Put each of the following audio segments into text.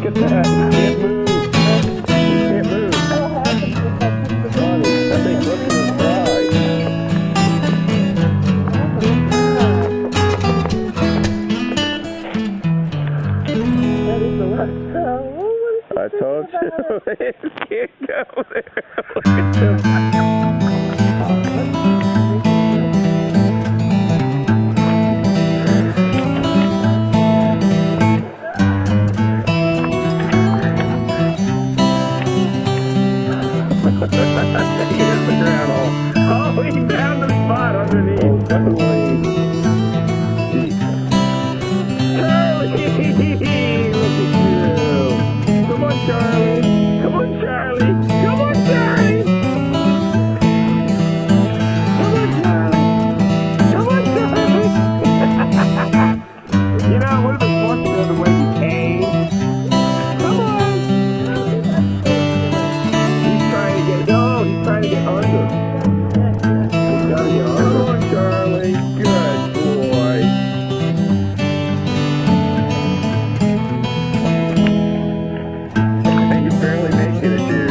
Look at that. You can't move. You can't move. Johnny, that thing's looking to fly. I told you. It can't go there. Look at them. He hit the ground hole. Oh, he found the spot underneath. Definitely. Charlie! Look at you. Come on, Charlie. Come on, Charlie. Come on, Charlie. Come on, Charlie. Come on, Charlie. You know, it would have been fun to go the way you came. Come on. He's trying to get under. He's got to get under. Come on, Charlie. Good boy. You're barely making it, dude.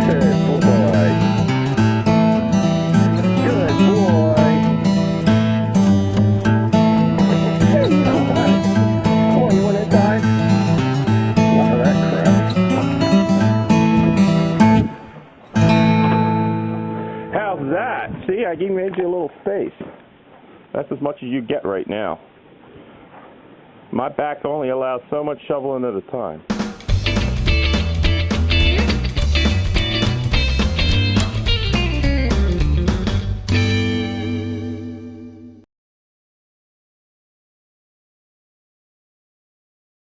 Good boy. Good boy. Come on, you want to dive? Look at that crap. How's that? See, I made you a little space. That's as much as you get right now. My back only allows so much shoveling at a time.